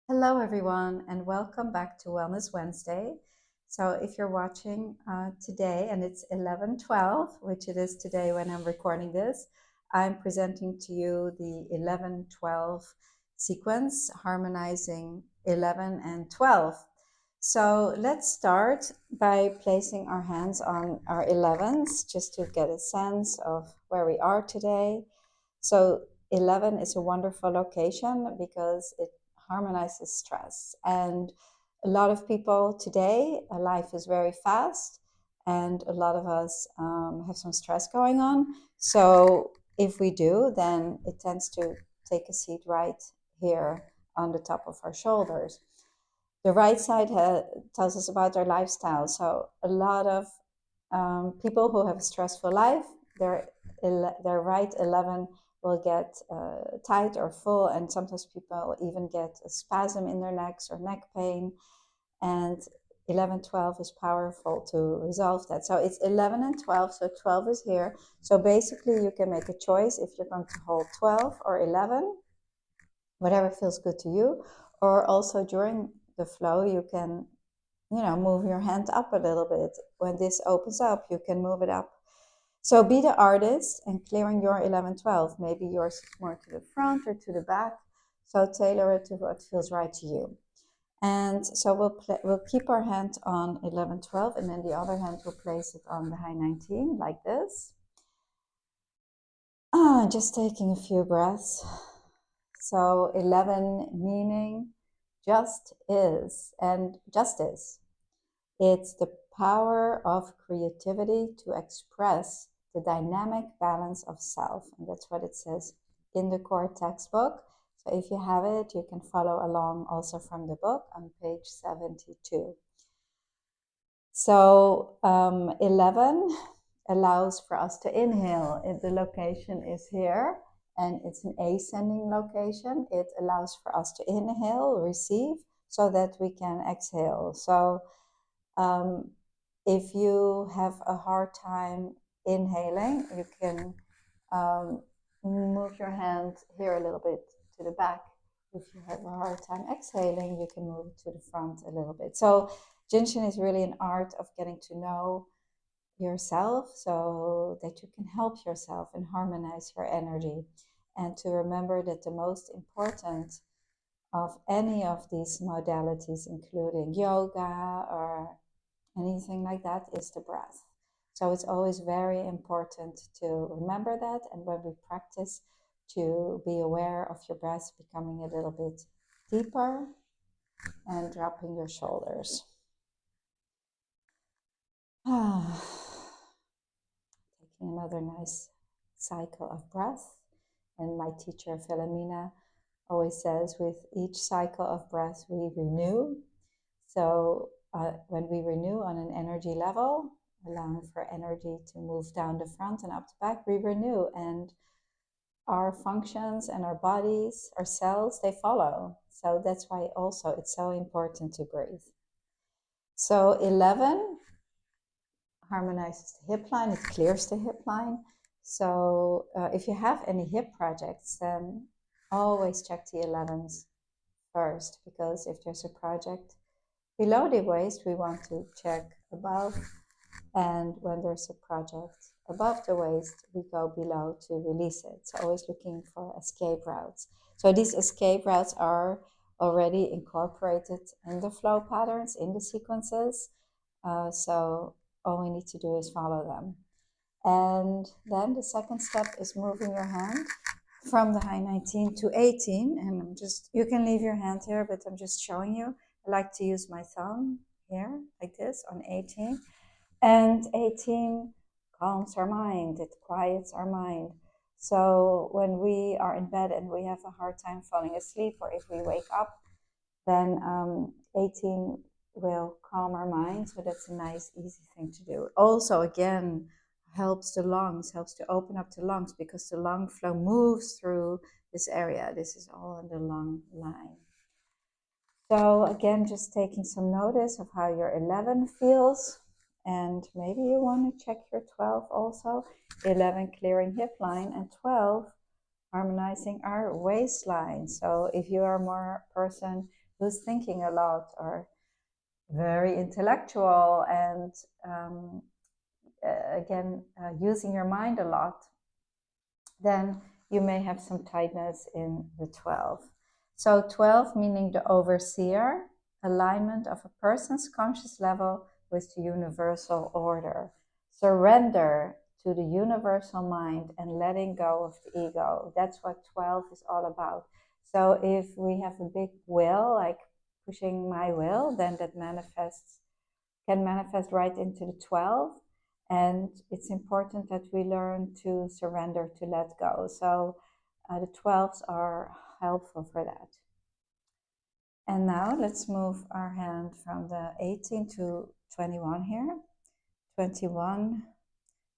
Hello, everyone, and welcome back to Wellness Wednesday. So, if you're watching today and it's 11:12, which it is today when I'm recording this, I'm presenting to you the 11:12 sequence, harmonizing 11 and 12. So, let's start by placing our hands on our 11s just to get a sense of where we are today. So 11 is a wonderful location because it harmonizes stress. And a lot of people today, life is very fast, and a lot of us have some stress going on. So if we do, then it tends to take a seat right here on the top of our shoulders. The right side tells us about our lifestyle. So a lot of people who have a stressful life, their right 11 will get tight or full, and sometimes people even get a spasm in their necks or neck pain. And 11:12 is powerful to resolve that. So it's 11 and 12, so 12 is here. So basically, you can make a choice if you're going to hold 12 or 11, whatever feels good to you. Or also during the flow, you can move your hand up a little bit. When this opens up, you can move it up. So be the artist and clearing your 11:12. Maybe yours more to the front or to the back. So tailor it to what feels right to you. And so we'll keep our hand on 11:12, and then the other hand we'll place it on the high 19 like this. Just taking a few breaths. So 11 meaning just is, and justice. It's the power of creativity to express the dynamic balance of self. And that's what it says in the core textbook. So if you have it, you can follow along also from the book on page 72. So 11 allows for us to inhale. The location is here, and it's an ascending location. It allows for us to inhale, receive, so that we can exhale. So if you have a hard time inhaling, you can move your hand here a little bit to the back. If you have a hard time exhaling, you can move it to the front a little bit. So jinshin is really an art of getting to know yourself so that you can help yourself and harmonize your energy. And to remember that the most important of any of these modalities, including yoga or anything like that, is the breath. So it's always very important to remember that. And when we practice, to be aware of your breath becoming a little bit deeper and dropping your shoulders. Taking another nice cycle of breath. And my teacher, Philomena, always says with each cycle of breath, we renew. So when we renew on an energy level, allowing for energy to move down the front and up the back, we renew, and our functions and our bodies, our cells, they follow. So that's why also it's so important to breathe. So 11 harmonizes the hip line, it clears the hip line. So if you have any hip projects, then always check the 11s first, because if there's a project below the waist, we want to check above, and when there's a project above the waist, we go below to release it. So always looking for escape routes. So these escape routes are already incorporated in the flow patterns, in the sequences. So all we need to do is follow them. And then the second step is moving your hand from the high 19 to 18. And you can leave your hand here, but I'm just showing you. I like to use my thumb here, like this, on 18. And 18 calms our mind, it quiets our mind. So when we are in bed and we have a hard time falling asleep, or if we wake up, then 18 will calm our mind. So that's a nice, easy thing to do. Also, again, helps the lungs, helps to open up the lungs, because the lung flow moves through this area. This is all in the lung line. So again, just taking some notice of how your 11 feels. And maybe you want to check your 12 also. 11 clearing hip line, and 12 harmonizing our waistline. So if you are more a person who's thinking a lot or very intellectual and again using your mind a lot, then you may have some tightness in the 12. So 12 meaning the overseer, alignment of a person's conscious level with the universal order. Surrender to the universal mind and letting go of the ego. That's what 12 is all about. So if we have a big will, like pushing my will, then that can manifest right into the 12. And it's important that we learn to surrender, to let go. So the 12s are helpful for that. And now let's move our hand from the 18 to 21 here. 21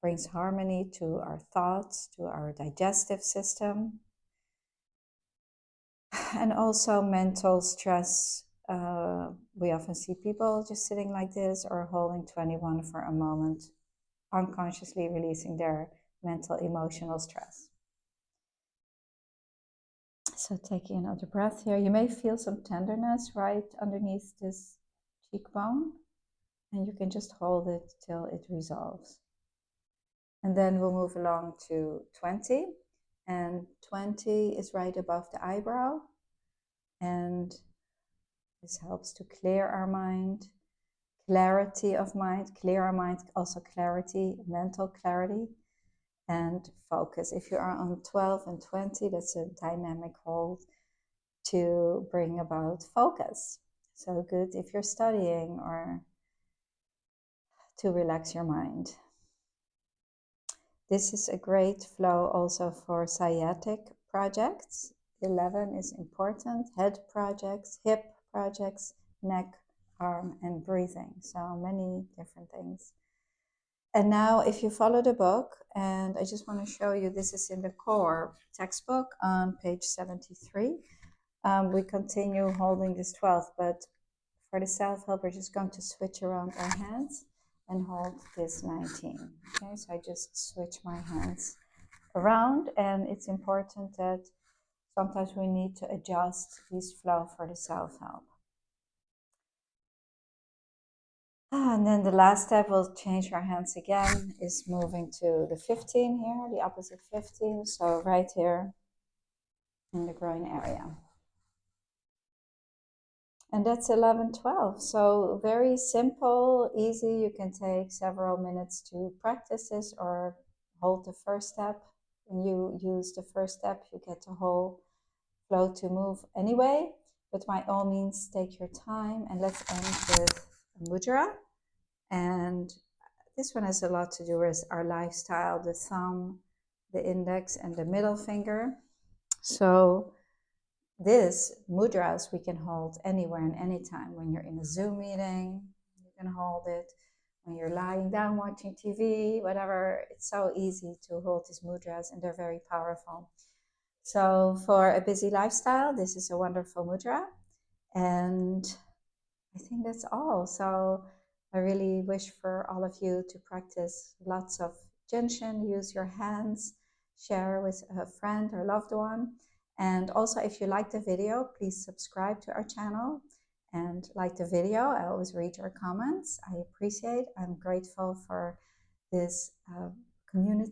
brings harmony to our thoughts, to our digestive system, and also mental stress. We often see people just sitting like this or holding 21 for a moment, unconsciously releasing their mental, emotional stress. So taking another breath here. You may feel some tenderness right underneath this cheekbone, and you can just hold it till it resolves. And then we'll move along to 20, and 20 is right above the eyebrow, and this helps to clear our mind, clarity of mind, clear our mind, also clarity, mental clarity, and focus. If you are on 12 and 20, that's a dynamic hold to bring about focus. So good if you're studying or to relax your mind. This is a great flow also for sciatic projects. 11 is important, head projects, hip projects, neck, arm, and breathing. So many different things. And now if you follow the book, and I just want to show you, this is in the core textbook on page 73. We continue holding this 12, but for the self-help, we're just going to switch around our hands and hold this 19. Okay, so I just switch my hands around, and it's important that sometimes we need to adjust this flow for the self-help. And then the last step, we'll change our hands again, is moving to the 15 here, the opposite 15. So right here in the groin area. And that's 11, 12. So very simple, easy. You can take several minutes to practice this or hold the first step. When you use the first step, you get the whole flow to move anyway. But by all means, take your time, and let's end with mudra. And this one has a lot to do with our lifestyle, the thumb, the index, and the middle finger. So this mudras we can hold anywhere and anytime. When you're in a Zoom meeting, you can hold it. When you're lying down watching TV, whatever, it's so easy to hold these mudras, and they're very powerful. So for a busy lifestyle, this is a wonderful mudra. And I think that's all. So I really wish for all of you to practice lots of jinshin, use your hands, share with a friend or loved one. And also, if you like the video, please subscribe to our channel and like the video. I always read your comments. I appreciate, I'm grateful for this community.